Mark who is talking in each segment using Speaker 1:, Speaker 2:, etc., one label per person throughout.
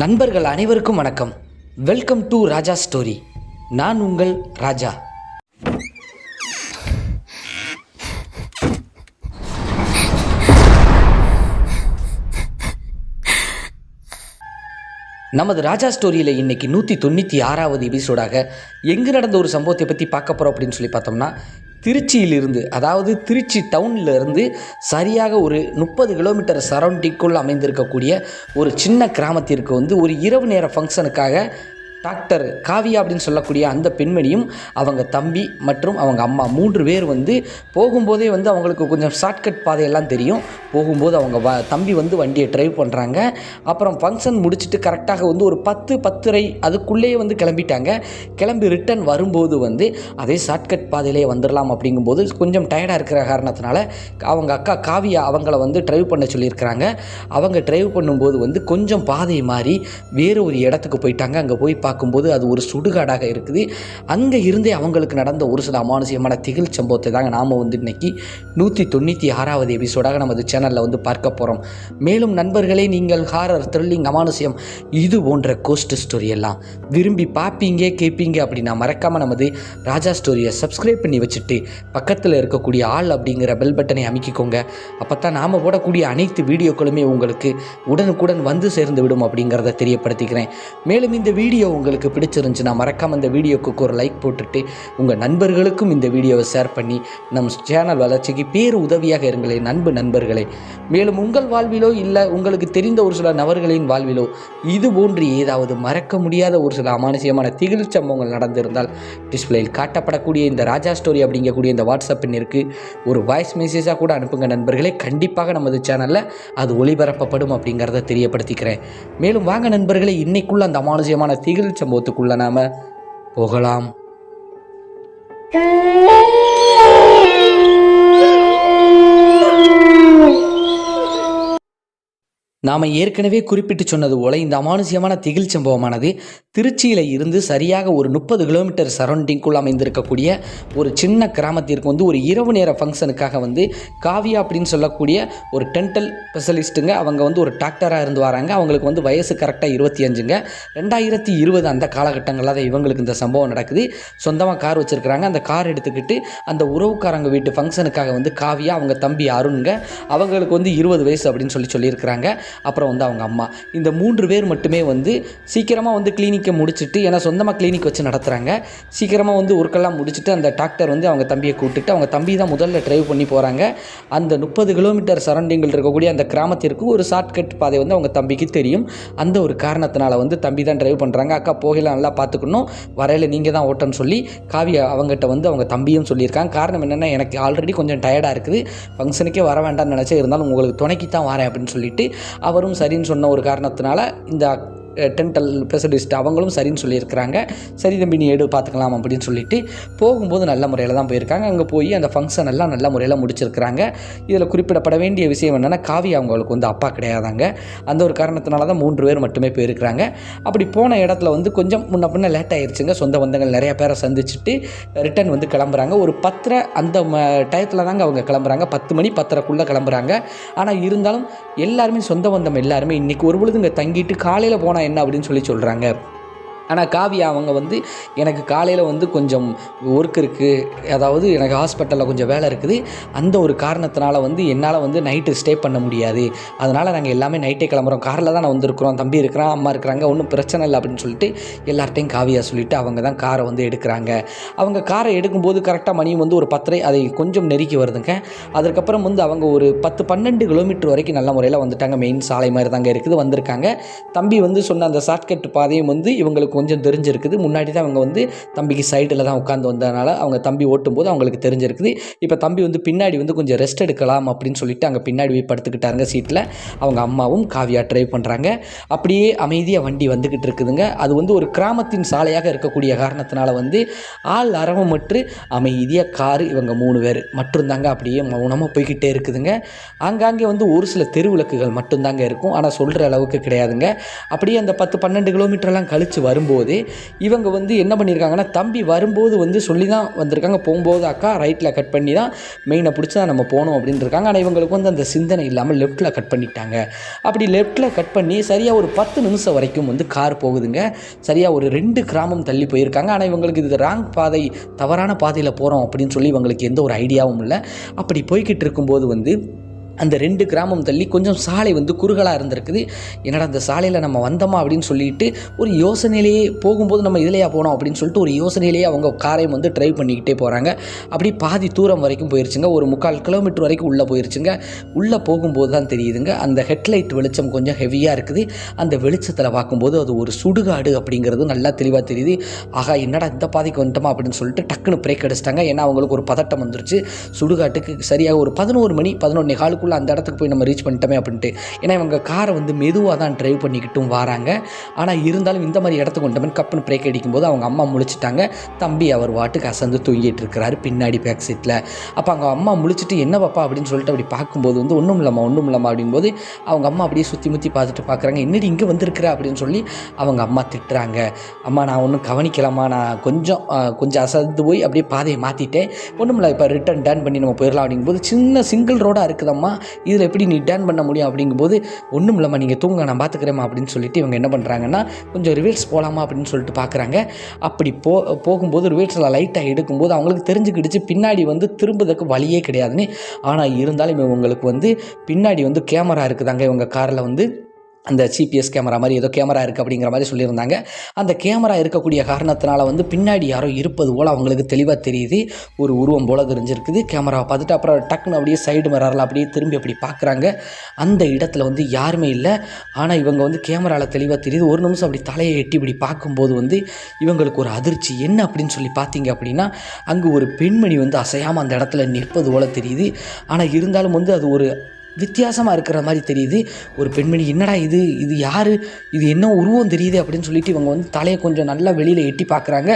Speaker 1: நண்பர்கள் அனைவருக்கும் வணக்கம். Welcome to Raja story. நான் உங்கள் ராஜா. நமது ராஜா ஸ்டோரியில் இன்றைக்கி 196வது எபிசோடாக எங்கே நடந்த ஒரு சம்பவத்தை பற்றி பார்க்க போகிறோம் அப்படின்னு சொல்லி பார்த்தோம்னா, திருச்சியிலிருந்து, அதாவது திருச்சி டவுனில் இருந்து சரியாக ஒரு 30 கிலோமீட்டர் சரௌண்டிங்குள் அமைந்திருக்கக்கூடிய ஒரு சின்ன கிராமத்திற்கு ஒரு இரவு நேர ஃபங்க்ஷனுக்காக டாக்டர் காவியா அப்படின்னு சொல்லக்கூடிய அந்த பெண்மணியும் அவங்க தம்பி மற்றும் அவங்க அம்மா 3 பேர் போகும்போதே அவங்களுக்கு கொஞ்சம் ஷார்ட்கட் பாதையெல்லாம் தெரியும். போகும்போது அவங்க தம்பி வண்டியை ட்ரைவ் பண்ணுறாங்க. அப்புறம் ஃபங்க்ஷன் முடிச்சுட்டு கரெக்டாக ஒரு 10-10:30 அதுக்குள்ளேயே கிளம்பிட்டாங்க. கிளம்பி ரிட்டன் வரும்போது அதே ஷார்ட்கட் பாதையிலே வந்துடலாம் அப்படிங்கும்போது கொஞ்சம் டயர்டாக இருக்கிற காரணத்தினால அவங்க அக்கா காவியா அவங்கள ட்ரைவ் பண்ண சொல்லியிருக்கிறாங்க. அவங்க ட்ரைவ் பண்ணும்போது கொஞ்சம் பாதை மாறி வேறு ஒரு இடத்துக்கு போயிட்டாங்க. அங்கே போய் பார்க்கும்போது அது ஒரு சுடுகாடாக இருக்குது. அங்கே இருந்தே அவங்களுக்கு நடந்த ஒரு சில அமானுஷ்யமான திகில் சம்பவத்தை தாங்க நாம் இன்னைக்கு 196வது எபிசோடாக நமது சேனலில் பார்க்க போகிறோம். மேலும் நண்பர்களே, நீங்கள் ஹாரர், த்ரில்லிங், அமானுஷ்யம் இது போன்ற கோஸ்ட் ஸ்டோரி எல்லாம் விரும்பி பார்ப்பீங்க கேட்பீங்க அப்படின்னா மறக்காமல் நமது ராஜா ஸ்டோரியை சப்ஸ்கிரைப் பண்ணி வச்சுட்டு பக்கத்தில் இருக்கக்கூடிய ஆல் அப்படிங்கிற பெல் பட்டனை அமைக்கிக்கோங்க. அப்போ தான் நாம் போடக்கூடிய அனைத்து வீடியோக்களுமே உங்களுக்கு உடனுக்குடன் சேர்ந்து விடும் அப்படிங்கிறத தெரியப்படுத்திக்கிறேன். மேலும் இந்த வீடியோ உங்களுக்கு பிடிச்சிருந்துச்சுன்னா மறக்காமல் இந்த வீடியோக்கு ஒரு லைக் போட்டுட்டு உங்கள் நண்பர்களுக்கும் இந்த வீடியோவை ஷேர் பண்ணி நம் சேனல் வளர்ச்சிக்கு பேர் உதவியாக இருங்களே நண்பர்களே. மேலும் உங்கள் வாழ்விலோ இல்லை உங்களுக்கு தெரிந்த ஒரு சில நபர்களின் வாழ்விலோ இது போன்று ஏதாவது மறக்க முடியாத ஒரு சில அமானுஷ்யமான திகில் சம்பவங்கள் நடந்திருந்தால் டிஸ்பிளேயில் காட்டப்படக்கூடிய இந்த ராஜா ஸ்டோரி அப்படிங்கக்கூடிய இந்த வாட்ஸ்அப் எண்ணிற்கு ஒரு வாய்ஸ் மெசேஜாக கூட அனுப்புங்க நண்பர்களே. கண்டிப்பாக நமது சேனலில் அது ஒளிபரப்பப்படும் அப்படிங்கிறத தெரியப்படுத்திக்கிறேன். மேலும் வாங்க நண்பர்களே, இன்னைக்குள்ள அந்த அமானுஷ்யமான திகில் சம்பவத்துக்குள்ள நாம போகலாம். நாம் ஏற்கனவே குறிப்பிட்டு சொன்னது போல இந்த அமானுஷ்யமான திகில் சம்பவமானது திருச்சியில் இருந்து சரியாக ஒரு 30 கிலோமீட்டர் சரௌண்டிங்குள் அமைந்திருக்கக்கூடிய ஒரு சின்ன கிராமத்திற்கு ஒரு இரவு நேர ஃபங்க்ஷனுக்காக காவியா அப்படின்னு சொல்லக்கூடிய ஒரு டென்டல் ஸ்பெஷலிஸ்ட்டுங்க. அவங்க ஒரு டாக்டராக இருந்து வராங்க. அவங்களுக்கு வயசு கரெக்டாக 25ங்க. 2020 அந்த காலகட்டங்களில் தான் இவங்களுக்கு இந்த சம்பவம் நடக்குது. சொந்தமாக கார் வச்சுருக்கிறாங்க. அந்த கார் எடுத்துக்கிட்டு அந்த உறவுக்காரங்க வீட்டு ஃபங்க்ஷனுக்காக காவியா அவங்க தம்பி அருண்ங்க, அவங்களுக்கு 20 வயசு அப்படின்னு சொல்லியிருக்கிறாங்க. அப்புறம் அவங்க அம்மா, இந்த 3 பேர் மட்டுமே சீக்கிரமாக கிளினிக்கை முடிச்சுட்டு, ஏன்னா சொந்தமாக கிளினிக் வச்சு நடத்துகிறாங்க, சீக்கிரமாக ஒர்க்கெல்லாம் முடிச்சுட்டு அந்த டாக்டர் அவங்க தம்பியை கூப்பிட்டுட்டு, அவங்க தம்பி தான் முதல்ல ட்ரைவ் பண்ணி போகிறாங்க. அந்த 30 கிலோமீட்டர் சரௌண்டிங்கில் இருக்கக்கூடிய அந்த கிராமத்திற்கு ஒரு ஷார்ட்கட் பாதை அவங்க தம்பிக்கு தெரியும். அந்த ஒரு காரணத்தினால தம்பி தான் ட்ரைவ் பண்ணுறாங்க. அக்கா போகலாம், நல்லா பார்த்துக்கணும், வரையில் நீங்கள் தான் ஓட்டன்னு சொல்லி காவியா அவங்ககிட்ட அவங்க தம்பியும் சொல்லியிருக்காங்க. காரணம் என்னென்னா, எனக்கு ஆல்ரெடி கொஞ்சம் டயர்டாக இருக்குது, ஃபங்க்ஷனுக்கே வர வேண்டாம்னு நினச்சா, இருந்தாலும் உங்களுக்கு துணைக்கு தான் வரேன் அப்படின்னு சொல்லிட்டு அவரும் சரின்னு சொன்ன ஒரு காரணத்தினால இந்த டென்டல் ஸ்பெஷலிஸ்ட் அவங்களும் சரின்னு சொல்லியிருக்கிறாங்க. சரி தம்பி, நீ பார்த்துக்கலாம் அப்படின்னு சொல்லிட்டு போகும்போது நல்ல முறையில் தான் போயிருக்காங்க. அங்கே போய் அந்த ஃபங்க்ஷன் எல்லாம் நல்ல முறையில் முடிச்சிருக்கிறாங்க. இதில் குறிப்பிடப்பட வேண்டிய விஷயம் என்னென்னா, காவி அவங்களுக்கு அப்பா கிடையாதாங்க. அந்த ஒரு காரணத்தினால தான் 3 பேர் மட்டுமே போயிருக்கிறாங்க. அப்படி போன இடத்துல கொஞ்சம் முன்ன பின்ன லேட் ஆகிடுச்சுங்க. சொந்த பந்தங்கள் நிறைய பேரை சந்திச்சுட்டு ரிட்டன் கிளம்புறாங்க. ஒரு 10:30 அந்த டயத்தில் தாங்க அவங்க கிளம்புறாங்க. 10 மணி 10:30க்குள்ளே கிளம்புறாங்க. ஆனால் இருந்தாலும் எல்லாருமே சொந்த பந்தம் எல்லாருமே இன்றைக்கி ஒரு பொழுது இங்கே தங்கிட்டு காலையில் போனால் என்ன அப்படின்னு சொல்கிறாங்க. ஆனால் காவியா அவங்க எனக்கு காலையில் கொஞ்சம் ஒர்க் இருக்குது, அதாவது எனக்கு ஹாஸ்பிட்டலில் கொஞ்சம் வேலை இருக்குது, அந்த ஒரு காரணத்தினால என்னால் நைட்டு ஸ்டே பண்ண முடியாது, அதனால் நாங்கள் எல்லாமே நைட்டே கிளம்புறோம், காரில் தான் நான் வந்திருக்கிறோம், தம்பி இருக்கிறான், அம்மா இருக்கிறாங்க, ஒன்றும் பிரச்சனை இல்லை அப்படின்னு சொல்லிட்டு எல்லார்ட்டையும் காவியா சொல்லிவிட்டு அவங்க தான் காரை எடுக்கிறாங்க. அவங்க காரை எடுக்கும்போது கரெக்டாக மணி ஒரு 10:30 அதை கொஞ்சம் நெருக்கி வருதுங்க. அதுக்கப்புறம் அவங்க ஒரு 10-12 கிலோமீட்டர் வரைக்கும் நல்ல முறையில் வந்துட்டாங்க. மெயின் சாலை மாதிரி தாங்க இருக்குது, வந்திருக்காங்க. தம்பி சொன்ன அந்த ஷார்ட்கட் பாதையும் இவங்களுக்கு கொஞ்சம் தெரிஞ்சிருக்குது. முன்னாடி தான் அவங்க தம்பிக்கு சைடில் தான் உட்காந்து வந்ததுனால அவங்க தம்பி ஓட்டும்போது அவங்களுக்கு தெரிஞ்சிருக்குது. இப்போ தம்பி பின்னாடி கொஞ்சம் ரெஸ்ட் எடுக்கலாம் அப்படின்னு சொல்லிட்டு அங்கே பின்னாடி போய் படுத்துக்கிட்டாருங்க சீட்டில். அவங்க அம்மாவும் காவியா ட்ரைவ் பண்ணுறாங்க. அப்படியே அமைதியாக வண்டி வந்துக்கிட்டு இருக்குதுங்க. அது ஒரு கிராமத்தின் சாலையாக இருக்கக்கூடிய காரணத்தினால ஆள் அரவமற்று அமைதியாக காரு இவங்க 3 பேர் மட்டும்தாங்க அப்படியே மௌனமாக போய்கிட்டே இருக்குதுங்க. ஆங்காங்கே ஒரு சில தெருவிளக்குகள் மட்டும்தாங்க இருக்கும், ஆனால் சொல்கிற அளவுக்கு கிடையாதுங்க. அப்படியே அந்த 10-12 கிலோமீட்டர்லாம் கழித்து வரும்போது போகும்போது இவங்க வந்து என்ன பண்ணியிருக்காங்கன்னா, தம்பி வரும்போது வந்து சொல்லி தான் வந்திருக்காங்க. போகும்போது அக்கா ரைட்டில் கட் பண்ணி தான் மெயினை பிடிச்சி தான் நம்ம போகணும் அப்படின்னு இருக்காங்க. ஆனால் இவங்களுக்கு வந்து அந்த சிந்தனை இல்லாமல் லெஃப்ட்டில் கட் பண்ணிட்டாங்க. அப்படி லெஃப்ட்டில் கட் பண்ணி சரியாக ஒரு 10 நிமிஷம் வரைக்கும் வந்து கார் போகுதுங்க. சரியாக ஒரு 2 கிராமம் தள்ளி போயிருக்காங்க. ஆனால் இவங்களுக்கு இது ராங் பாதை, தவறான பாதையில் போகிறோம் அப்படின்னு சொல்லி இவங்களுக்கு எந்த ஒரு ஐடியாவும் இல்லை. அப்படி போய்கிட்டு இருக்கும்போது வந்து அந்த 2 கிராமம் தள்ளி கொஞ்சம் சாலை வந்து குறுகலாக இருந்திருக்குது. என்னடா அந்த சாலையில் நம்ம வந்தோமா அப்படின்னு சொல்லிட்டு ஒரு யோசனையிலேயே போகும்போது நம்ம இதுலையா போனோம் அப்படின்னு சொல்லிட்டு ஒரு யோசனையிலேயே அவங்க காரையும் வந்து ட்ரைவ் பண்ணிக்கிட்டே போகிறாங்க. அப்படி பாதி தூரம் வரைக்கும் போயிருச்சுங்க. ஒரு 3/4 கிலோமீட்டர் வரைக்கும் உள்ளே போயிருச்சுங்க. உள்ளே போகும்போது தான் தெரியுதுங்க, அந்த ஹெட்லைட் வெளிச்சம் கொஞ்சம் ஹெவியாக இருக்குது. அந்த வெளிச்சத்தில் பார்க்கும்போது அது ஒரு சுடுகாடு அப்படிங்கிறது நல்லா தெளிவாக தெரியுது. ஆகா என்னடா இந்த பாதைக்கு வந்துட்டோமா அப்படின்னு சொல்லிட்டு டக்குன்னு பிரேக் அடிச்சிட்டாங்க. ஏன்னா அவங்களுக்கு ஒரு பதட்டம் வந்துருச்சு. சுடுகாட்டுக்கு சரியாக ஒரு 11 மணி 11:15 அந்த இடத்துக்கு போய் நம்ம ரீச் பண்ணிட்டோமே அப்படின்ட்டு. ஏன்னா இவங்க காரை வந்து மெதுவாக தான் ட்ரைவ் பண்ணிக்கிட்டும் வராங்க. ஆனால் இருந்தாலும் இந்த மாதிரி இடத்துக்கு வந்துட்டோமே கப்புன்னு பிரேக் அடிக்கும்போது அவங்க அம்மா முழிச்சிட்டாங்க. தம்பி அவர் வாட்டுக்கு அசந்து தூங்கிட்டு இருக்கிறாரு பின்னாடி பேக் சீட்டில். அப்போ அவங்க அம்மா முழிச்சிட்டு என்ன பாப்பா அப்படின்னு சொல்லிட்டு அப்படி பார்க்கும்போது வந்து ஒன்றும் இல்லைம்மா அப்படிங்கும்போது அவங்க அம்மா அப்படியே சுற்றி முற்றி பார்த்துட்டு பார்க்குறாங்க. என்னடி இங்கே வந்திருக்கிற அப்படின்னு சொல்லி அவங்க அம்மா திட்டுறாங்க. அம்மா நான் ஒன்றும் கவனிக்கலாமா, நான் கொஞ்சம் அசந்து போய் அப்படியே பாதையை மாற்றிட்டேன், ஒன்றும் இல்லை, இப்போ ரிட்டன் டர்ன் பண்ணி நம்ம போயிடலாம் அப்படிங்கும்போது சின்ன சிங்கிள் ரோடாக இருக்குதம்மா, இதில் எப்படி நீ டர்ன் பண்ண முடியும் அப்படிங்கும்போது ஒன்றும் இல்லைம்மா நீங்கள் தூங்க நான் பார்த்துக்கிறேம்மா அப்படின்னு சொல்லிட்டு இவங்க என்ன பண்ணுறாங்கன்னா கொஞ்சம் ரிவர்ஸ் போகலாமா அப்படின்னு சொல்லிட்டு பார்க்குறாங்க. அப்படி போகும்போது ரிவர்ஸில் லைட்டாக எடுக்கும்போது அவங்களுக்கு தெரிஞ்சுக்கிடுச்சு பின்னாடி வந்து திரும்புறதுக்கு வழியே கிடையாதுன்னு. ஆனால் இருந்தாலும் இவங்களுக்கு வந்து பின்னாடி வந்து கேமரா இருக்குதாங்க. இவங்க காரில் வந்து அந்த ஜிபிஎஸ் கேமரா மாதிரி ஏதோ கேமரா இருக்குது அப்படிங்கிற மாதிரி சொல்லியிருந்தாங்க. அந்த கேமரா இருக்கக்கூடிய காரணத்தினால வந்து பின்னாடி யாரோ இருப்பது போல் அவங்களுக்கு தெளிவாக தெரியுது. ஒரு உருவம் போல் தெரிஞ்சிருக்குது. கேமராவை பார்த்துட்டு அப்புறம் டக்குன்னு அப்படியே சைடு மிரரில் அப்படியே திரும்பி அப்படி பார்க்குறாங்க. அந்த இடத்துல வந்து யாருமே இல்லை. ஆனால் இவங்க வந்து கேமராவில் தெளிவாக தெரியுது. ஒரு நிமிஷம் அப்படி தலையை எட்டி இப்படி பார்க்கும்போது வந்து இவங்களுக்கு ஒரு அதிர்ச்சி. என்ன அப்படின்னு சொல்லி பார்த்தீங்க அப்படின்னா, அங்கே ஒரு பெண்மணி வந்து அசையாமல் அந்த இடத்துல நிற்பது போல் தெரியுது. ஆனால் இருந்தாலும் வந்து அது ஒரு வித்தியாசமாக இருக்கிற மாதிரி தெரியுது. ஒரு பெண்மணி, என்னடா இது யார், இது என்ன உருவம் தெரியுது அப்படின்னு சொல்லிட்டு இவங்க வந்து தலையை கொஞ்சம் நல்லா வெளியில் எட்டி பார்க்குறாங்க.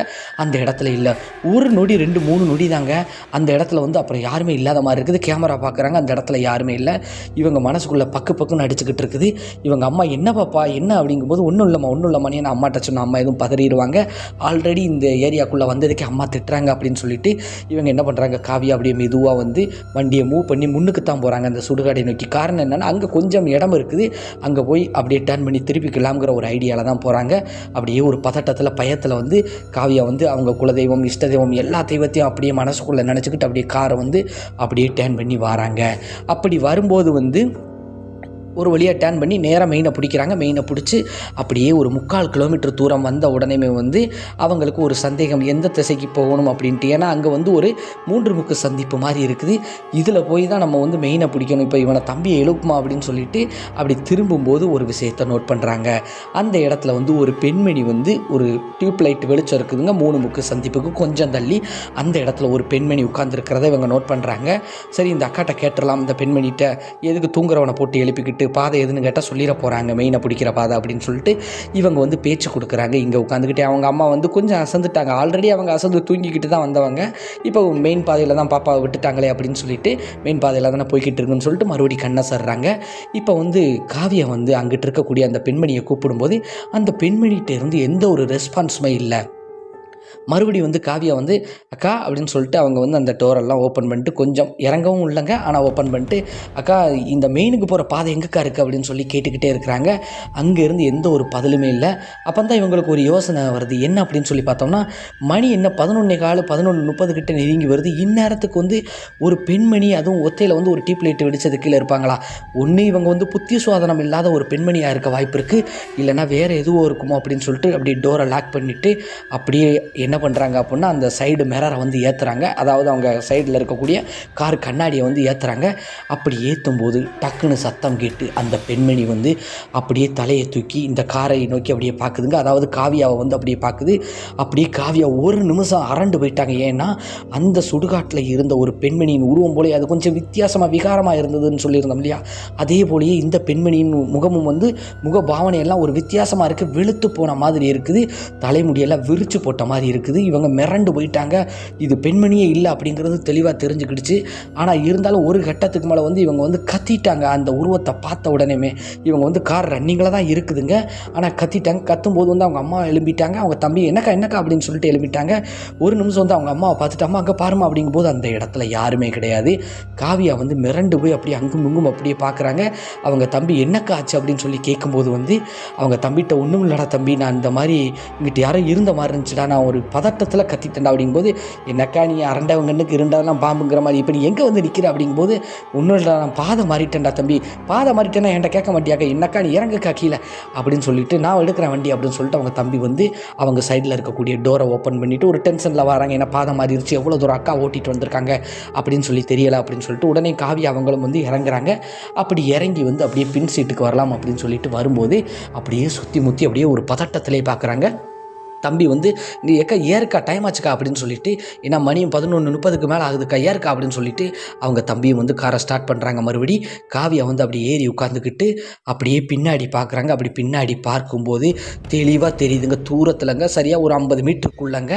Speaker 1: அந்த இடத்துல இல்லை. ஒரு நொடி 2-3 நொடி தாங்க அந்த இடத்துல வந்து அப்புறம் யாருமே இல்லாத மாதிரி இருக்குது. கேமரா பார்க்குறாங்க, அந்த இடத்துல யாருமே இல்லை. இவங்க மனசுக்குள்ளே பக்குன்னு அடிச்சுக்கிட்டு இருக்குது. இவங்க அம்மா என்ன பாப்பா என்ன அப்படிங்கும்போது ஒன்றும் இல்லைம்மா நான் அம்மாட்ட சொன்ன, அம்மா எதுவும் பதறிடுவாங்க, ஆல்ரெடி இந்த ஏரியாக்குள்ளே வந்ததுக்கே அம்மா திட்டுறாங்க அப்படின்னு சொல்லிட்டு இவங்க என்ன பண்ணுறாங்க, காவியா அப்படியே மெதுவாக வந்து வண்டியை மூவ் பண்ணி முன்னுக்கு தான் போகிறாங்க அந்த சுடுகாடை நோக்கி. காரணம் என்னென்னா அங்கே கொஞ்சம் இடம் இருக்குது, அங்கே போய் அப்படியே டர்ன் பண்ணி திருப்பிக்கலாம்ங்கிற ஒரு ஐடியாவில் தான் போகிறாங்க. அப்படியே ஒரு பதட்டத்தில் பயத்தில் வந்து காவியா வந்து அவங்க குலதெய்வம் இஷ்ட தெய்வம் எல்லா தெய்வத்தையும் அப்படியே மனசுக்குள்ளே நினச்சிக்கிட்டு அப்படியே காரை வந்து அப்படியே டர்ன் பண்ணி வராங்க. அப்படி வரும்போது வந்து ஒரு வழியாக டர்ன் பண்ணி நேராக மெயினை பிடிக்கிறாங்க. மெயினை பிடிச்சி அப்படியே ஒரு 3/4 கிலோமீட்டர் தூரம் வந்த உடனே வந்து அவங்களுக்கு ஒரு சந்தேகம், எந்த திசைக்கு போகணும் அப்படின்ட்டு. ஏன்னா அங்கே வந்து ஒரு 3 முக்கு சந்திப்பு மாதிரி இருக்குது. இதில் போய் தான் நம்ம வந்து மெயினை பிடிக்கணும். இப்போ இவனை தம்பியை எழுப்புமா அப்படின்னு சொல்லிட்டு அப்படி திரும்பும்போது ஒரு விஷயத்தை நோட் பண்ணுறாங்க. அந்த இடத்துல வந்து ஒரு பெண்மணி வந்து ஒரு டியூப் லைட் வெளிச்சம் இருக்குதுங்க 3 முக்கு சந்திப்புக்கு கொஞ்சம் தள்ளி. அந்த இடத்துல ஒரு பெண்மணி உட்கார்ந்துருக்கிறத இவங்க நோட் பண்ணுறாங்க. சரி இந்த அக்காட்ட கேட்டுடலாம், இந்த பெண்மணிகிட்ட எதுக்கு தூங்குறவனை போட்டு எழுப்பிக்கிட்டு பாதை எதுன்னு கேட்டால் சொல்லிட போகிறாங்க, மெயினை பிடிக்கிற பாதை அப்படின்னு சொல்லிட்டு இவங்க வந்து பேச்சு கொடுக்குறாங்க. இங்கே உட்காந்துக்கிட்டே அவங்க அம்மா வந்து கொஞ்சம் அசந்துட்டாங்க. ஆல்ரெடி அவங்க அசந்து தூங்கிக்கிட்டு தான் வந்தவங்க. இப்போ மெயின் பாதையில் தான் பாப்பாவை விட்டுட்டாங்களே அப்படின்னு சொல்லிட்டு மெயின் பாதையில் தானே போய்கிட்டு இருக்குன்னு சொல்லிட்டு மறுபடியும் கண்ணை சர்றாங்க. இப்போ வந்து காவியா வந்து அங்கிட்டு இருக்கக்கூடிய அந்த பெண்மணியை கூப்பிடும்போது அந்த பெண்மணிகிட்ட இருந்து எந்த ஒரு ரெஸ்பான்ஸுமே இல்லை. மறுபடியும் வந்து காவியா வந்து அக்கா அப்படின்னு சொல்லிட்டு அவங்க வந்து அந்த டோரெல்லாம் ஓப்பன் பண்ணிட்டு கொஞ்சம் இறங்கவும் இல்லைங்க, ஆனால் ஓப்பன் பண்ணிட்டு அக்கா இந்த மெயினுக்கு போகிற பாதை எங்கக்கா இருக்குது அப்படின்னு சொல்லி கேட்டுக்கிட்டே இருக்கிறாங்க. அங்கேருந்து எந்த ஒரு பதிலுமே இல்லை. அப்போ தான் இவங்களுக்கு ஒரு யோசனை வருது. என்ன அப்படின்னு சொல்லி பார்த்தோம்னா, மணி என்ன 11:15 11:30 கிட்ட நெருங்கி வருது. இந்நேரத்துக்கு வந்து ஒரு பெண்மணி அதுவும் ஒத்தையில் வந்து ஒரு டியூப் லைட் வெடிச்சது கீழே இருப்பாங்களா? ஒன்று இவங்க வந்து புத்தி சுவாதனம் இல்லாத ஒரு பெண்மணியாக இருக்க வாய்ப்பு இருக்குது, இல்லைனா வேறு எதுவும் இருக்குமோ அப்படின்னு சொல்லிட்டு அப்படியே டோரை லாக் பண்ணிவிட்டு அப்படியே என்ன பண்ணுறாங்க அப்படின்னா அந்த சைடு மிரரை வந்து ஏற்றுறாங்க. அதாவது அவங்க சைடில் இருக்கக்கூடிய கார் கண்ணாடியை வந்து ஏற்றுறாங்க. அப்படி ஏற்றும் போது டக்குன்னு சத்தம் கேட்டு அந்த பெண்மணி வந்து அப்படியே தலையை தூக்கி இந்த காரை நோக்கி அப்படியே பார்க்குதுங்க. அதாவது காவியாவை வந்து அப்படியே பார்க்குது. அப்படியே காவியா ஒரு நிமிஷம் அரண்டு போயிட்டாங்க. ஏன்னா அந்த சுடுகாட்டில் இருந்த ஒரு பெண்மணியின் உருவம் போலே அது கொஞ்சம் வித்தியாசமாக விகாரமாக இருந்ததுன்னு சொல்லியிருந்தோம் இல்லையா, அதே போலேயே இந்த பெண்மணியின் முகமும் வந்து முக பாவனையெல்லாம் ஒரு வித்தியாசமாக இருக்குது. வெளுத்து போன மாதிரி இருக்குது, தலைமுடியெல்லாம் விரிச்சு போட்ட மாதிரி இருக்குது. இருக்குது. இவங்க மிரண்டு போயிட்டாங்க. இது பெண்மணியே இல்லை அப்படிங்கிறது தெளிவாக தெரிஞ்சுக்கிடுச்சு. ஆனால் இருந்தாலும் ஒரு கட்டத்துக்கு மேலே வந்து இவங்க வந்து கத்திட்டாங்க. அந்த உருவத்தை பார்த்த உடனேமே இவங்க வந்து கார் ரன்னிங்கில் தான் இருக்குதுங்க. ஆனால் கத்திட்டாங்க. கத்தும்போது வந்து அவங்க அம்மா எழும்பிட்டாங்க. அவங்க தம்பி என்னக்கா அப்படின்னு சொல்லிட்டு எழுப்பிட்டாங்க. ஒரு நிமிஷம் வந்து அவங்க அம்மாவை பார்த்துட்டு அம்மா அங்கே பாருமா அப்படிங்கும்போது அந்த இடத்துல யாருமே கிடையாது. காவியா வந்து மிரண்டு போய் அப்படியே அங்கும் இங்கும் அப்படியே பார்க்குறாங்க. அவங்க தம்பி என்னக்கா ஆச்சு அப்படின்னு சொல்லி கேட்கும்போது வந்து அவங்க தம்பிகிட்ட ஒன்றும் இல்லடா தம்பி, நான் இந்த மாதிரி இங்கிட்ட யாரும் இருந்த மாதிரி இருந்துச்சுடா, நான் ஒரு பதட்டத்தில் கத்திட்டேன்டா அப்படிங்கும்போது, என்னக்கா நீ அரண்டவங்கன்னுக்கு இருண்டதெல்லாம் பாம்புங்கிற மாதிரி இப்போ நீ எங்கே வந்து நிற்கிற அப்படிங்கும்போது, ஒன்றும் இல்லை நான் பாதை மாறிட்டேன்டா தம்பி, பாதை மாறிட்டேன்னா என்கிட்ட கேட்க மாட்டியாக்கா, என்னக்கா நீ இறங்குக்கா கீழே அப்படின்னு சொல்லிட்டு நான் எடுக்கிறேன் வண்டி அப்படின்னு சொல்லிட்டு அவங்க தம்பி வந்து அவங்க சைடில் இருக்கக்கூடிய டோரை ஓப்பன் பண்ணிவிட்டு ஒரு டென்ஷனில் வராங்க. ஏன்னா பாதை மாறிடுச்சு, எவ்வளோ தூரம் அக்கா ஓட்டிகிட்டு வந்திருக்காங்க அப்படின்னு சொல்லி தெரியலை அப்படின்னு சொல்லிட்டு உடனே காவி அவங்களும் வந்து இறங்குறாங்க. அப்படி இறங்கி வந்து அப்படியே பின் சீட்டுக்கு வரலாம் அப்படின்னு சொல்லிட்டு வரும்போது அப்படியே சுற்றி முற்றி அப்படியே ஒரு பதட்டத்திலே பார்க்குறாங்க. தம்பி வந்து நீ ஏற்கா டைம் ஆச்சுக்கா அப்படின்னு சொல்லிட்டு, ஏன்னா மணியும் 11:30 மேலே ஆகுதுக்கா ஏற்கா அப்படின்னு சொல்லிட்டு அவங்க தம்பியும் வந்து காரை ஸ்டார்ட் பண்ணுறாங்க. மறுபடி காவியா வந்து அப்படியே ஏறி உட்காந்துக்கிட்டு அப்படியே பின்னாடி பார்க்குறாங்க. அப்படி பின்னாடி பார்க்கும்போது தெளிவாக தெரியுதுங்க, தூரத்துலங்க சரியாக ஒரு 50 மீட்டருக்குள்ளங்க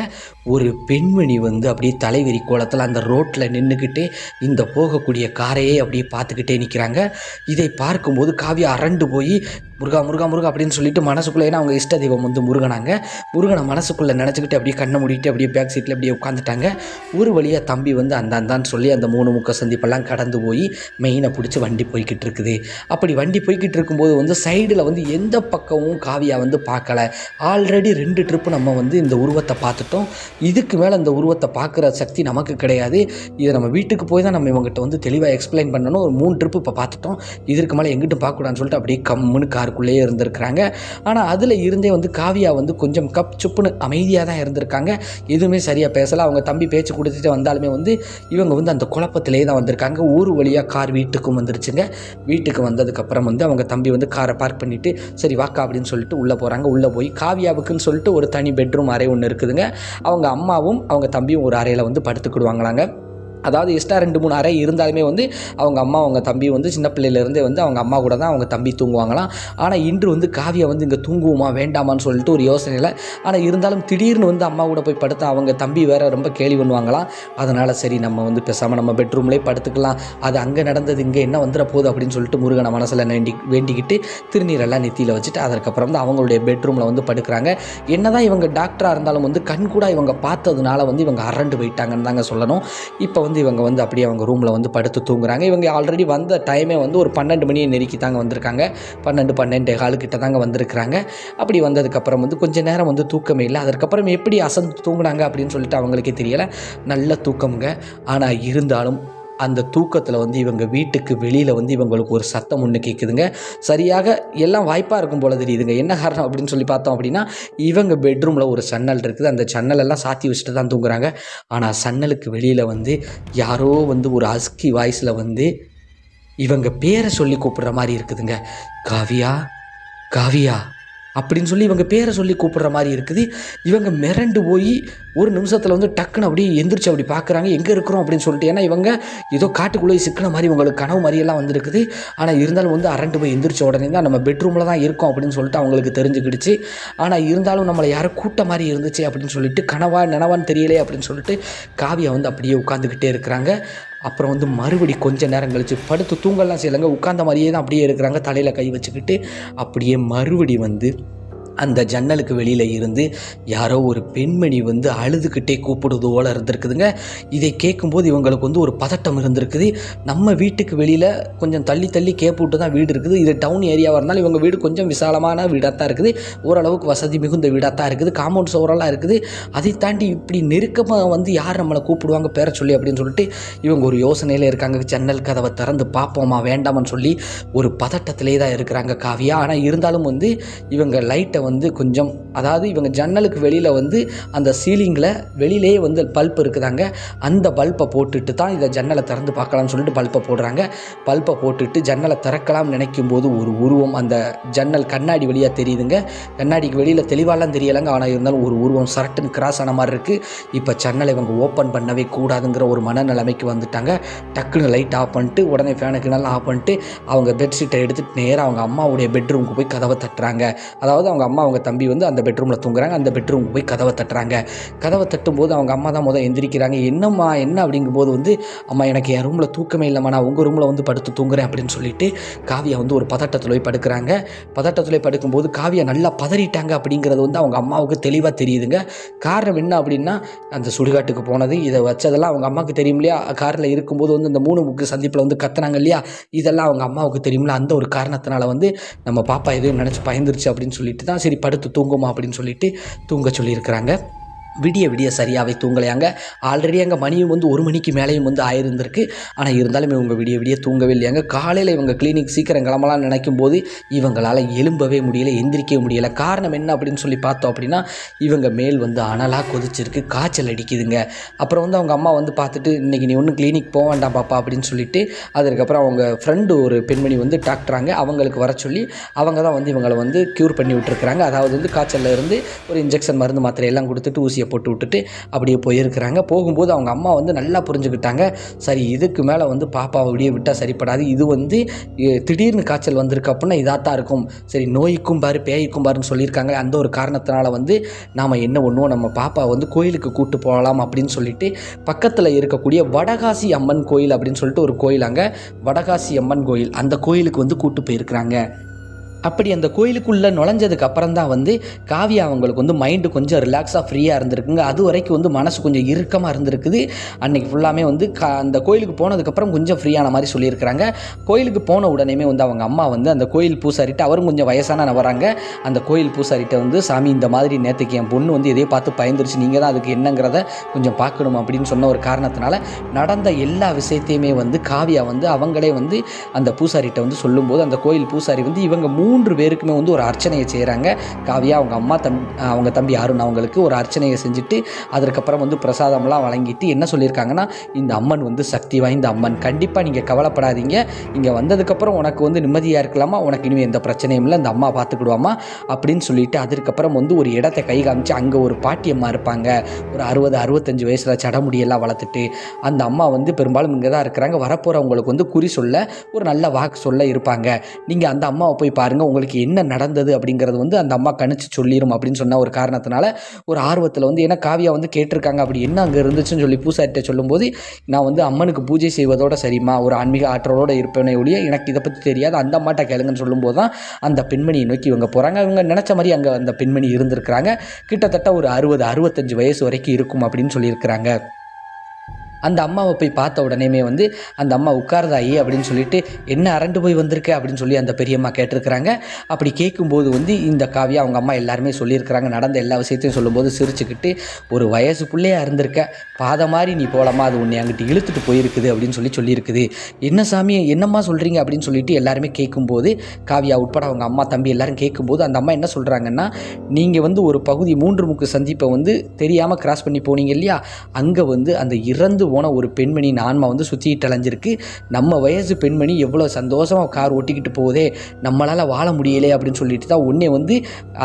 Speaker 1: ஒரு பெண்மணி வந்து அப்படியே தலைவெறி கோலத்தில் அந்த ரோட்டில் நின்றுக்கிட்டு இந்த போகக்கூடிய காரையே அப்படியே பார்த்துக்கிட்டே நிற்கிறாங்க. இதை பார்க்கும்போது காவியா அரண்டு போய் முருகா முருகா முருகா அப்படின்னு சொல்லிட்டு மனசுக்குள்ளே, ஏன்னா அவங்க இஷ்ட தெய்வம் வந்து முருகனை மனசுக்குள்ளே நினச்சிக்கிட்டு அப்படியே கண்ணை மூடிட்டு அப்படியே பேக் சீட்டில் அப்படியே உட்காந்துட்டாங்க. ஒரு வழியாக தம்பி வந்து அந்தான்னு சொல்லி அந்த 3 முக்க சந்திப்பெல்லாம் கடந்து போய் மெயினை பிடிச்சி வண்டி போய்கிட்டு இருக்குது. அப்படி வண்டி போய்கிட்டு இருக்கும்போது வந்து சைடில் வந்து எந்த பக்கமும் காவியா வந்து பார்க்கல. ஆல்ரெடி 2 ட்ரிப்பு நம்ம வந்து இந்த உருவத்தை பார்த்துட்டோம். இதுக்கு மேலே இந்த உருவத்தை பார்க்குற சக்தி நமக்கு கிடையாது. இதை நம்ம வீட்டுக்கு போய் தான் நம்ம இவங்ககிட்ட வந்து தெளிவாக எக்ஸ்பிளைன் பண்ணணும். ஒரு 3 ட்ரிப்பு இப்போ பார்த்துட்டோம், இதற்கு மேலே எங்கிட்டும் பார்க்கக்கூடாதுன்னு சொல்லிட்டு அப்படியே கம்முன்னு காருக்குள்ளேயே இருந்திருக்கிறாங்க. ஆனால் அதில் இருந்தே வந்து காவியா வந்து கொஞ்சம் சுப்புன்னு அமைதியாக தான் இருந்திருக்காங்க. எதுவுமே சரியாக பேசலை. அவங்க தம்பி பேச்சு கொடுத்துட்டு வந்தாலுமே வந்து இவங்க வந்து அந்த குழப்பத்திலே தான் வந்திருக்காங்க. ஊர் வழியாக கார் வீட்டுக்கும் வந்துருச்சுங்க. வீட்டுக்கு வந்ததுக்கப்புறம் வந்து அவங்க தம்பி வந்து காரை பார்க் பண்ணிவிட்டு சரி வாக்கா அப்படின்னு சொல்லிட்டு உள்ளே போகிறாங்க. உள்ளே போய் காவியாவுக்குன்னு சொல்லிட்டு ஒரு தனி பெட்ரூம் அறை ஒன்று இருக்குதுங்க. அவங்க அம்மாவும் அவங்க தம்பியும் ஒரு அறையில் வந்து படுத்துக்கிடுவாங்களாங்க. அதாவது எக்ஸ்ட்ரா 2-3 அறை இருந்தாலுமே வந்து அவங்க அம்மா அவங்க தம்பி வந்து சின்ன பிள்ளையிலேருந்தே வந்து அவங்க அம்மா கூட தான் அவங்க தம்பி தூங்குவாங்களாம். ஆனால் இன்று வந்து காவியா வந்து இங்கே தூங்குவோமா வேண்டாமான்னு சொல்லிட்டு ஒரு யோசனையில், ஆனால் இருந்தாலும் திடீர்னு வந்து அம்மா கூட போய் படுத்தா அவங்க தம்பி வேறு ரொம்ப கேலி பண்ணுவாங்களாம். அதனால் சரி நம்ம வந்து பேசாமல் நம்ம பெட்ரூம்லேயே படுத்துக்கலாம், அது அங்கே நடந்தது இங்கே என்ன வந்துட போகுது அப்படின்னு சொல்லிட்டு முருகனை மனசில் வேண்டிக்கிட்டு திருநீரெல்லாம் நெத்தியில் வச்சுட்டு அதற்கப்புறம் வந்து அவங்களுடைய பெட்ரூமில் வந்து படுக்கிறாங்க. என்னதான் இவங்க டாக்டராக இருந்தாலும் வந்து கண் கூட இவங்க பார்த்ததுனால வந்து இவங்க அரண்டு போயிட்டாங்கன்னு தாங்க சொல்லணும். இப்போ வந்து இவங்க வந்து அப்படியே அவங்க ரூமில் வந்து படுத்து தூங்குறாங்க. இவங்க ஆல்ரெடி வந்த டைமே வந்து ஒரு 12 மணியை நெருக்கி தாங்க வந்திருக்காங்க. 12-12:15 கிட்ட தாங்க வந்திருக்கிறாங்க. அப்படி வந்ததுக்கப்புறம் வந்து கொஞ்சம் நேரம் வந்து தூக்கமே இல்லை. அதற்கப்புறம் எப்படி அசந்து தூங்குனாங்க அப்படின்னு சொல்லிட்டு அவங்களுக்கே தெரியலை. நல்ல தூக்கமுங்க. ஆனால் இருந்தாலும் அந்த தூக்கத்தில் வந்து இவங்க வீட்டுக்கு வெளியில் வந்து இவங்களுக்கு ஒரு சத்தம் ஒன்று கேட்குதுங்க. சரியாக எல்லாம் வாய்ப்பாக இருக்கும் போல தெரியுதுங்க. என்ன காரணம் அப்படின்னு சொல்லி பார்த்தோம் அப்படின்னா, இவங்க பெட்ரூமில் ஒரு சன்னல் இருக்குது. அந்த சன்னலெல்லாம் சாத்தி வச்சுட்டு தான் தூங்குறாங்க. ஆனால் சன்னலுக்கு வெளியில் வந்து யாரோ வந்து ஒரு ஹஸ்கி வாய்ஸில் வந்து இவங்க பேரை சொல்லி கூப்பிடுற மாதிரி இருக்குதுங்க. காவியா காவியா அப்படின்னு சொல்லி இவங்க பேரை சொல்லி கூப்பிடுற மாதிரி இருக்குது. இவங்க மிரண்டு போய் ஒரு நிமிஷத்தில் வந்து டக்குன்னு அப்படியே எந்திரிச்சு அப்படி பார்க்குறாங்க, எங்கே இருக்கிறோம் அப்படின்னு சொல்லிட்டு. ஏன்னா இவங்க ஏதோ காட்டுக்குள்ளே சிக்கின மாதிரி இவங்களுக்கு கனவு மாதிரியெல்லாம் வந்துருக்குது. ஆனால் இருந்தாலும் வந்து அரண்டு போய் எந்திரிச்ச உடனே தான் நம்ம பெட்ரூமில் தான் இருக்கோம் அப்படின்னு சொல்லிட்டு அவங்களுக்கு தெரிஞ்சுக்கிடுச்சு. ஆனால் இருந்தாலும் நம்மளை யாரோ கூட்ட மாதிரி இருந்துச்சு அப்படின்னு சொல்லிட்டு நனவான்னு தெரியலே அப்படின்னு சொல்லிட்டு காவியா வந்து அப்படியே உட்காந்துக்கிட்டே இருக்கிறாங்க. அப்புறம் வந்து மறுபடி கொஞ்சம் நேரம் கழித்து படுத்து தூங்கலாம் செய்யலைங்க, உட்கார்ந்த மாதிரியே தான் அப்படியே இருக்கிறாங்க. தலையில் கை வச்சுக்கிட்டு அப்படியே மறுபடி வந்து அந்த ஜன்னலுக்கு வெளியில் இருந்து யாரோ ஒரு பெண்மணி வந்து அழுதுகிட்டே கூப்பிடுவது போல இருந்திருக்குதுங்க. இதை கேட்கும்போது இவங்களுக்கு வந்து ஒரு பதட்டம் இருந்திருக்குது. நம்ம வீட்டுக்கு வெளியில் கொஞ்சம் தள்ளி கேப் விட்டு தான் வீடு இருக்குது. இது டவுன் ஏரியாவாக இருந்தாலும் இவங்க வீடு கொஞ்சம் விசாலமான வீடாக தான் இருக்குது. ஓரளவுக்கு வசதி மிகுந்த வீடாக தான் இருக்குது. காம்பவுண்ட் சுவரெல்லாம் இருக்குது. அதை தாண்டி இப்படி நெருக்கமாக வந்து யார் நம்மளை கூப்பிடுவாங்க பேர சொல்லி அப்படின்னு சொல்லிட்டு இவங்க ஒரு யோசனையில் இருக்காங்க. ஜன்னல் கதவை திறந்து பார்ப்போமா வேண்டாமான்னு சொல்லி ஒரு பதட்டத்திலே தான் இருக்கிறாங்க காவியா. ஆனால் இருந்தாலும் வந்து இவங்க லைட்டை வந்து கொஞ்சம், அதாவது இவங்க ஜன்னலுக்கு வெளியில் வந்து அந்த சீலிங்கில் வெளியிலேயே வந்து பல்ப் இருக்குதாங்க. அந்த பல்பை போட்டுட்டு தான் இதை ஜன்னலை திறந்து பார்க்கலாம்னு சொல்லிட்டு பல்பை போடுறாங்க. பல்பை போட்டுட்டு ஜன்னலை திறக்கலாம்னு நினைக்கும் போது ஒரு உருவம் அந்த ஜன்னல் கண்ணாடி வழியாக தெரியுதுங்க. கண்ணாடிக்கு வெளியில் தெளிவாலாம் தெரியலைங்க. ஆனால் இருந்தாலும் ஒரு உருவம் சரட்டுன்னு கிராஸ் ஆன மாதிரி இருக்குது. இப்போ ஜன்னலை இவங்க ஓப்பன் பண்ணவே கூடாதுங்கிற ஒரு மனநிலைமைக்கு வந்துட்டாங்க. டக்குன்னு லைட் ஆஃப் பண்ணிட்டு உடனே ஃபேனுக்கு நல்லா ஆஃப் பண்ணிட்டு அவங்க பெட்ஷீட்டை எடுத்துகிட்டு நேராக அவங்க அம்மாவுடைய பெட்ரூமுக்கு போய் கதவை தட்டுறாங்க. அதாவது அவங்க அம்மா அவங்க தம்பி வந்து அந்த பெட்ரூமில் தூங்குறாங்க. அந்த பெட்ரூம் போய் கதவை தட்டுறாங்க. கதவை தட்டும்போது அவங்க அம்மா தான் எந்திரிக்கிறாங்க. என்னம்மா என்ன அப்படிங்கும்போது வந்து, அம்மா எனக்கு என் ரூமில் தூக்கமே இல்லைம்மா, நான் உங்கள் ரூமில் வந்து படுத்து தூங்குறேன் அப்படின்னு சொல்லிட்டு காவியா வந்து ஒரு பதட்டத்தில் போய் படுக்கிறாங்க. பதட்டத்தில் படுக்கும்போது காவியா நல்லா பதறிட்டாங்க அப்படிங்கிறது வந்து அவங்க அம்மாவுக்கு தெளிவாக தெரியுதுங்க. காரணம் என்ன அப்படின்னா, அந்த சுடுகாட்டுக்கு போனது, இதை வச்சதெல்லாம் அவங்க அம்மாவுக்கு தெரியும் இல்லையா. காரில் இருக்கும்போது வந்து இந்த 3 முக்கு சந்திப்பில் வந்து கத்துனாங்க இல்லையா, இதெல்லாம் அவங்க அம்மாவுக்கு தெரியும்ல. அந்த ஒரு காரணத்தினால வந்து நம்ம பாப்பா எதுவும் நினச்சி பயந்துருச்சு அப்படின்னு சொல்லிட்டு தான் சரி படுத்து தூங்குமா அப்படின்னு சொல்லிட்டு தூங்க சொல்லியிருக்கிறாங்க. விடிய விடிய சரியாகவே தூங்கலையாங்க. ஆல்ரெடி அங்கே மணியும் வந்து 1 மணிக்கு மேலேயும் வந்து ஆயிருந்திருக்கு. ஆனால் இருந்தாலும் இவங்க விடிய விடிய தூங்கவே இல்லையாங்க. காலையில் இவங்க கிளினிக் சீக்கிரம் கிளம்பலாம்னு நினைக்கும் போது இவங்களால் எழும்பவே முடியல, எந்திரிக்கவே முடியலை. காரணம் என்ன அப்படின்னு சொல்லி பார்த்தோம் அப்படின்னா, இவங்க மேல் வந்து அனலாக கொதிச்சிருக்கு, காய்ச்சல் அடிக்குதுங்க. அப்புறம் வந்து அவங்க அம்மா வந்து பார்த்துட்டு, இன்றைக்கி நீ ஒன்றும் கிளினிக் போக வேண்டாம் பாப்பா அப்படின்னு சொல்லிட்டு, அதுக்கப்புறம் அவங்க ஃப்ரெண்டு ஒரு பெண்மணி வந்து டாக்டராங்க, அவங்களுக்கு வர சொல்லி அவங்க தான் வந்து இவங்களை வந்து க்யூர் பண்ணி விட்டுருக்குறாங்க. அதாவது வந்து காய்ச்சலில் இருந்து ஒரு இன்ஜெக்ஷன் மருந்து மாத்திரை எல்லாம் கொடுத்துட்டு ஊசியை போட்டு விட்டுட்டு அப்படியே போயிருக்கிறாங்க. போகும்போது அவங்க அம்மா வந்து நல்லா புரிஞ்சுக்கிட்டாங்க, சரி இதுக்கு மேலே வந்து பாப்பாவை அப்படியே விட்டால் சரிப்படாது, இது வந்து திடீர்னு காய்ச்சல் வந்திருக்கு அப்படின்னா இதாகத்தான் இருக்கும், சரி நோய்க்கும் பாரு பேய்க்கும் பாருன்னு சொல்லியிருக்காங்க. அந்த ஒரு காரணத்தினால வந்து நாம் என்ன பண்ணுவோம், நம்ம பாப்பா வந்து கோயிலுக்கு கூட்டு போகலாம் அப்படின்னு சொல்லிட்டு பக்கத்தில் இருக்கக்கூடிய வடகாசி அம்மன் கோயில் அப்படின்னு சொல்லிட்டு ஒரு கோயில், அங்கே வடகாசி அம்மன் கோயில், அந்த கோயிலுக்கு வந்து கூட்டு போயிருக்கிறாங்க. அப்படி அந்த கோயிலுக்குள்ளே நுழைஞ்சதுக்கு அப்புறம் தான் வந்து காவியா அவங்களுக்கு வந்து மைண்டு கொஞ்சம் ரிலாக்ஸாக ஃப்ரீயாக இருந்திருக்குங்க. அது வரைக்கும் வந்து மனசு கொஞ்சம் இறுக்கமாக இருந்திருக்குது. அன்றைக்கி ஃபுல்லாமே வந்து அந்த கோயிலுக்கு போனதுக்கப்புறம் கொஞ்சம் ஃப்ரீயான மாதிரி சொல்லியிருக்கிறாங்க. கோயிலுக்கு போன உடனேமே வந்து அவங்க அம்மா வந்து அந்த கோயில் பூசாரிட்ட, அவரும் கொஞ்சம் வயசான நபராங்க, அந்த கோயில் பூசாரிட்ட வந்து, சாமி இந்த மாதிரி நேற்றுக்கு என் பொண்ணு வந்து எதையோ பார்த்து பயந்துருச்சு, நீங்கள் தான் அதுக்கு என்னங்கிறத கொஞ்சம் பார்க்கணும் அப்படின்னு சொன்ன ஒரு காரணத்தினால நடந்த எல்லா விஷயத்தையுமே வந்து காவியா வந்து அவங்களே வந்து அந்த பூசாரிட்ட வந்து சொல்லும்போது, அந்த கோயில் பூசாரி வந்து இவங்க 3 பேருக்குமே வந்து ஒரு அர்ச்சனையை செய்கிறாங்க. காவியா அவங்க அம்மா அவங்க தம்பி அருண் அவங்களுக்கு ஒரு அர்ச்சனையை செஞ்சுட்டு அதற்கப்புறம் வந்து பிரசாதம்லாம் வழங்கிட்டு என்ன சொல்லியிருக்காங்கன்னா, இந்த அம்மன் வந்து சக்தி வாய்ந்த அம்மன், கண்டிப்பாக நீங்கள் கவலைப்படாதீங்க, இங்கே வந்ததுக்கப்புறம் உனக்கு வந்து நிம்மதியாக இருக்கலாமா, உனக்கு இனிமேல் எந்த பிரச்சனையும் இல்லை, இந்த அம்மா பார்த்துக்கிடுவாமா அப்படின்னு சொல்லிட்டு அதற்கப்புறம் வந்து ஒரு இடத்தை கை காமிச்சு, அங்கே ஒரு பாட்டியம்மா இருப்பாங்க, ஒரு 60-65 வயசில் சடமுடியெல்லாம் வளர்த்துட்டு, அந்த அம்மா வந்து பெரும்பாலும் இங்கே தான் இருக்கிறாங்க, வரப்போகிறவங்களுக்கு வந்து குறி சொல்ல ஒரு நல்ல வாக்கு சொல்ல இருப்பாங்க, நீங்கள் அந்த அம்மாவை போய் பாருங்கள், உங்களுக்கு என்ன நடந்தது அப்படிங்கிறது வந்து அந்த அம்மா கணிச்சு சொல்லிடும் அப்படின்னு சொன்ன ஒரு காரணத்தினால ஒரு ஆர்வத்தில் வந்து, ஏன்னா காவியா வந்து கேட்டிருக்காங்க அப்படி என்ன அங்கே இருந்துச்சுன்னு சொல்லி பூசாரிட்ட சொல்லும்போது, நான் வந்து அம்மனுக்கு பூஜை செய்வதோட சரிம்மா, ஒரு ஆன்மீக ஆற்றலோடு இருப்பேனே ஒழிய எனக்கு இதை பற்றி தெரியாது, அந்த அம்மாட்ட கேளுங்கன்னு சொல்லும்போது தான் அந்த பெண்மணியை நோக்கி இவங்க போகிறாங்க. அவங்க நினச்ச மாதிரி அங்கே அந்த பெண்மணி இருந்திருக்கிறாங்க. கிட்டத்தட்ட ஒரு 60-65 வயசு வரைக்கும் இருக்கும் அப்படின்னு சொல்லியிருக்கிறாங்க. அந்த அம்மாவை போய் பார்த்த உடனேமே வந்து அந்த அம்மா உட்கார்தாயி அப்படின்னு சொல்லிட்டு, என்ன அரண்டு போய் வந்திருக்க அப்படின்னு சொல்லி அந்த பெரியம்மா கேட்டிருக்கிறாங்க. அப்படி கேட்கும்போது வந்து இந்த காவியா அவங்க அம்மா எல்லாருமே சொல்லியிருக்கிறாங்க. நடந்த எல்லா விஷயத்தையும் சொல்லும்போது சிரிச்சுக்கிட்டு, ஒரு வயசு பிள்ளையாக இருந்திருக்க, பாதை மாதிரி நீ போகலாமா, அது உன்னை அங்கிட்டு இழுத்துட்டு போயிருக்குது அப்படின்னு சொல்லியிருக்குது. என்ன சாமி என்னம்மா சொல்கிறீங்க அப்படின்னு சொல்லிட்டு எல்லாருமே கேட்கும்போது, காவியா உட்பட அவங்க அம்மா தம்பி எல்லாரும் கேட்கும்போது அந்த அம்மா என்ன சொல்கிறாங்கன்னா, நீங்கள் வந்து ஒரு பகுதி 3 முக்கு சந்திப்பை வந்து தெரியாமல் கிராஸ் பண்ணி போனீங்க இல்லையா, அங்கே வந்து அந்த இறந்து போன ஒரு பெண்மணி ஆன்மா வந்து சுற்றிட்டு அலைஞ்சிருக்கு, நம்ம வயசு பெண்மணி எவ்வளோ சந்தோஷமாக கார் ஓட்டிக்கிட்டு போகுதே, நம்மளால் வாழ முடியலை அப்படின்னு சொல்லிட்டு தான் உடனே வந்து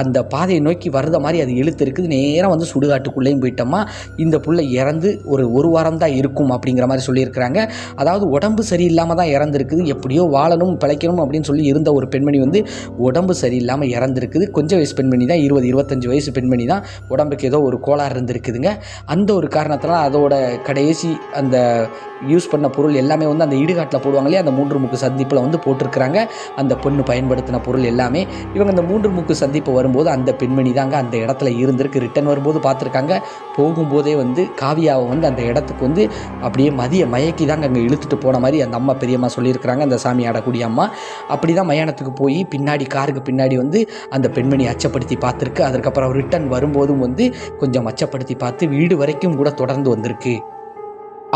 Speaker 1: அந்த பாதையை நோக்கி வரத மாதிரி அது இழுத்து இருக்குது. நேராக வந்து சுடுகாட்டுக்குள்ளேயும் போயிட்டோமா, இந்த புள்ள இறந்து ஒரு வாரம் தான் இருக்கும் அப்படிங்கிற மாதிரி சொல்லியிருக்கிறாங்க. அதாவது உடம்பு சரியில்லாமல் தான் இறந்துருக்குது, எப்படியோ வாழணும் பிழைக்கணும் அப்படின்னு சொல்லி இருந்த ஒரு பெண்மணி வந்து உடம்பு சரியில்லாமல் இறந்துருக்குது. கொஞ்சம் வயசு பெண்மணி தான், 20-25 வயசு பெண்மணி தான், உடம்புக்கு ஏதோ ஒரு கோளாறு இருந்திருக்குதுங்க. அந்த ஒரு காரணத்தினால் அதோட கடைசி அந்த யூஸ் பண்ண பொருள் எல்லாமே வந்து அந்த இடுகாட்டில் போடுவாங்க இல்லையா, அந்த 3 முக்கு சந்திப்பில் வந்து போட்டிருக்கிறாங்க. அந்த பொண்ணு பயன்படுத்தின பொருள் எல்லாமே இவங்க அந்த 3 முக்கு சந்திப்பு வரும்போது அந்த பெண்மணி தாங்க அந்த இடத்துல இருந்திருக்கு. ரிட்டன் வரும்போது பார்த்துருக்காங்க. போகும்போதே வந்து காவியாவை வந்து அந்த இடத்துக்கு வந்து அப்படியே மயக்கி தாங்க அங்கே இழுத்துட்டு போன மாதிரி அந்த அம்மா பெரியம்மா சொல்லியிருக்கிறாங்க. அந்த சாமி ஆடக்கூடிய அம்மா அப்படி தான் மயானத்துக்கு போய் பின்னாடி காருக்கு பின்னாடி வந்து அந்த பெண்மணி அச்சப்படுத்தி பார்த்துருக்கு. அதுக்கப்புறம் ரிட்டன் வரும்போதும் வந்து கொஞ்சம் அச்சப்படுத்தி பார்த்து வீடு வரைக்கும் கூட தொடர்ந்து வந்திருக்கு.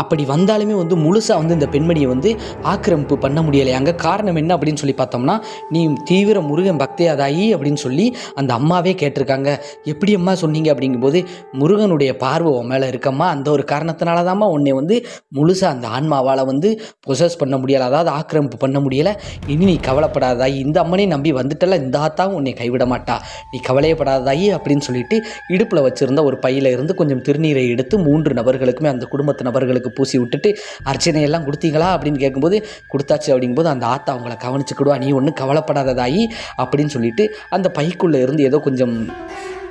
Speaker 1: அப்படி வந்தாலுமே வந்து முழுசாக வந்து இந்த பெண்மணியை வந்து ஆக்கிரமிப்பு பண்ண முடியலையாங்க. காரணம் என்ன அப்படின்னு சொல்லி பார்த்தோம்னா, நீ தீவிர முருகன் பக்தியாதாயி அப்படின்னு சொல்லி அந்த அம்மாவே கேட்டிருக்காங்க. எப்படி அம்மா சொன்னீங்க அப்படிங்கும்போது, முருகனுடைய பார்வை உன் மேலே இருக்கம்மா, அந்த ஒரு காரணத்தினால தான்மா உன்னை வந்து முழுசாக அந்த ஆன்மாவால் வந்து பொசஸ் பண்ண முடியலை, அதாவது ஆக்கிரமிப்பு பண்ண முடியலை. இனி நீ கவலைப்படாதாயி, இந்த அம்மனை நம்பி வந்துட்டல, இந்த ஆத்தாவும் உன்னை கைவிட மாட்டா, நீ கவலையப்படாதாயி அப்படின்னு சொல்லிட்டு இடுப்பில் வச்சுருந்த ஒரு பையில இருந்து கொஞ்சம் திருநீரை எடுத்து 3 நபர்களுக்குமே, அந்த குடும்பத்து நபர்களுக்கு அவங்களுக்கு பூசி விட்டுட்டு அர்ச்சனையெல்லாம் கொடுத்தீங்களா அப்படின்னு கேட்கும்போது கொடுத்தாச்சு அப்படிங்கும்போது அந்த ஆத்தா அவங்கள கவனிச்சுக்கிடுவா, நீ ஒன்றும் கவலைப்படாததாயி அப்படின்னு சொல்லிட்டு அந்த பைக்குள்ளே இருந்து ஏதோ கொஞ்சம்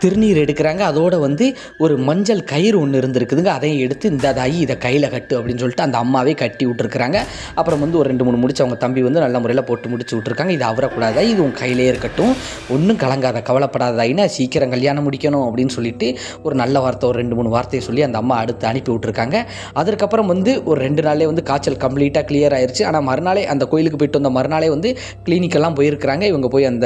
Speaker 1: திருநீர் எடுக்கிறாங்க. அதோட வந்து ஒரு மஞ்சள் கயிறு ஒன்று இருந்திருக்குதுங்க, அதையும் எடுத்து இந்த தாயி இதை கையில் கட்டு அப்படின்னு சொல்லிட்டு அந்த அம்மாவே கட்டி விட்டுருக்குறாங்க. அப்புறம் வந்து ஒரு 2-3 முடிச்சு அவங்க தம்பி வந்து நல்ல முறையில் போட்டு முடிச்சு விட்ருக்காங்க. இது அவரக்கூடாதா, இது உன் கையிலே இருக்கட்டும், ஒன்றும் கலங்காத, கவலைப்படாதாயின்னா சீக்கிரம் கல்யாணம் முடிக்கணும் அப்படின்னு சொல்லிட்டு ஒரு நல்ல வார்த்தை, ஒரு 2-3 வார்த்தையை சொல்லி அந்த அம்மா அடுத்து அனுப்பி விட்ருக்காங்க. அதற்கப்புறம் வந்து ஒரு 2 நாள்லேயே வந்து காய்ச்சல் கம்ப்ளீட்டாக கிளியர் ஆயிடுச்சு. ஆனால் மறுநாளே அந்த கோயிலுக்கு போயிட்டு வந்த மறுநாளே வந்து கிளினிக்கெல்லாம் போயிருக்கிறாங்க. இவங்க போய் அந்த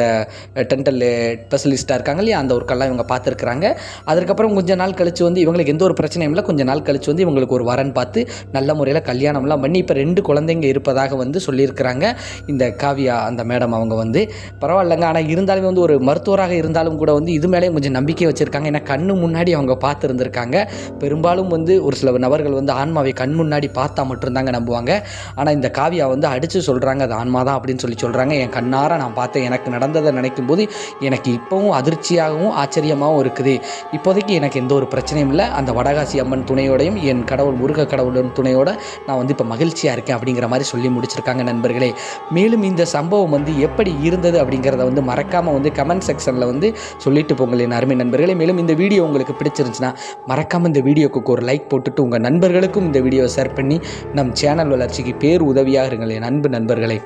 Speaker 1: டென்டல் ஸ்பெஷலிஸ்ட்டாக இருக்காங்க இல்லையா, அந்த ஒர்க்கெல்லாம் இவங்க பார்த்துருக்குறாங்க. அதுக்கப்புறம் கொஞ்ச நாள் கழிச்சு வந்து இவங்களுக்கு எந்த ஒரு பிரச்சனையும் இல்லை. கொஞ்ச நாள் கழிச்சு வந்து இவங்களுக்கு ஒரு வரன் பார்த்து நல்ல முறையில் கல்யாணம்லாம் பண்ணி இப்போ 2 குழந்தைங்க இருப்பதாக வந்து சொல்லியிருக்கிறாங்க இந்த காவியா அந்த மேடம். அவங்க வந்து பரவாயில்லைங்க, ஆனால் இருந்தாலுமே வந்து ஒரு மருத்துவராக இருந்தாலும் கூட வந்து இது மேலே கொஞ்சம் நம்பிக்கை வச்சுருக்காங்க. ஏன்னா கண்ணு முன்னாடி அவங்க பார்த்துருந்துருக்காங்க. பெரும்பாலும் வந்து ஒரு சில நபர்கள் வந்து ஆன்மாவை கண் முன்னாடி பார்த்தா மட்டும்தாங்க நம்புவாங்க. ஆனால் இந்த காவியா வந்து அடித்து சொல்கிறாங்க அது ஆன்மா தான் அப்படின்னு சொல்கிறாங்க. என் கண்ணார நான் பார்த்தேன், எனக்கு நடந்ததை நினைக்கும் போது எனக்கு இப்போவும் அதிர்ச்சியாகவும் ஆச்சரியமாகவும் இருக்குது. இப்போதைக்கு எனக்கு எந்த ஒரு பிரச்சனையும் இல்லை. அந்த வடகாசி அம்மன் துணையோடையும் என் கடவுள் முருக கடவுளின் துணையோட நான் வந்து இப்போ மகிழ்ச்சியாக இருக்கேன் அப்படிங்கிற மாதிரி சொல்லி முடிச்சிருக்காங்க நண்பர்களே. மேலும் இந்த சம்பவம் வந்து எப்படி இருந்தது அப்படிங்கிறத வந்து மறக்காமல் வந்து கமெண்ட் செக்ஷனில் வந்து சொல்லிட்டு போங்கள் என் அருமை நண்பர்களே. மேலும் இந்த வீடியோ உங்களுக்கு பிடிச்சிருந்துச்சுன்னா மறக்காமல் இந்த வீடியோக்கு ஒரு லைக் போட்டுட்டு உங்கள் நண்பர்களுக்கும் இந்த வீடியோவை ஷேர் பண்ணி நம் சேனல் வளர்ச்சிக்கு பேர் உதவியாக இருங்கள் என் அன்பு நண்பர்களே.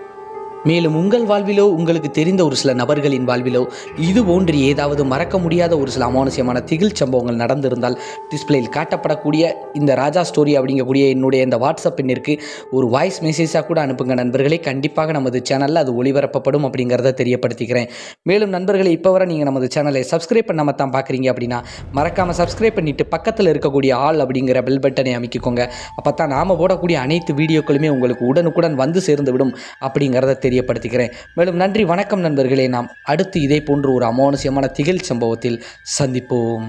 Speaker 1: மேலும் உங்கள் வாழ்விலோ உங்களுக்கு தெரிந்த ஒரு சில நபர்களின் வாழ்விலோ இது போன்று ஏதாவது மறக்க முடியாத ஒரு சில அமானுஷ்யமான திகில் சம்பவங்கள் நடந்திருந்தால் டிஸ்பிளேயில் காட்டப்படக்கூடிய இந்த ராஜா ஸ்டோரி அப்படிங்கக்கூடிய என்னுடைய இந்த வாட்ஸ்அப் எண்ணிற்கு ஒரு வாய்ஸ் மெசேஜாக கூட அனுப்புங்க நண்பர்களே. கண்டிப்பாக நமது சேனலில் அது ஒளிபரப்பப்படும் அப்படிங்கிறத தெரியப்படுத்திக்கிறேன். மேலும் நண்பர்களே, இப்போ வர நீங்கள் நமது சேனலை சப்ஸ்கிரைப் பண்ணாமல் தான் பார்க்குறீங்க அப்படின்னா மறக்காமல் சப்ஸ்கிரைப் பண்ணிவிட்டு பக்கத்தில் இருக்கக்கூடிய ஆல் அப்படிங்கிற பெல் பட்டனை அமைக்கிக்கோங்க. அப்போ தான் நாம் போடக்கூடிய அனைத்து வீடியோக்களுமே உங்களுக்கு உடனுக்குடன் வந்து சேர்ந்து விடும் அப்படிங்கிறத தெரியப்படுத்திக்கிறேன். மேலும் நன்றி, வணக்கம் நண்பர்களே. நாம் அடுத்து இதே போன்று ஒரு அமானுஷ்யமான திகில் சம்பவத்தில் சந்திப்போம்.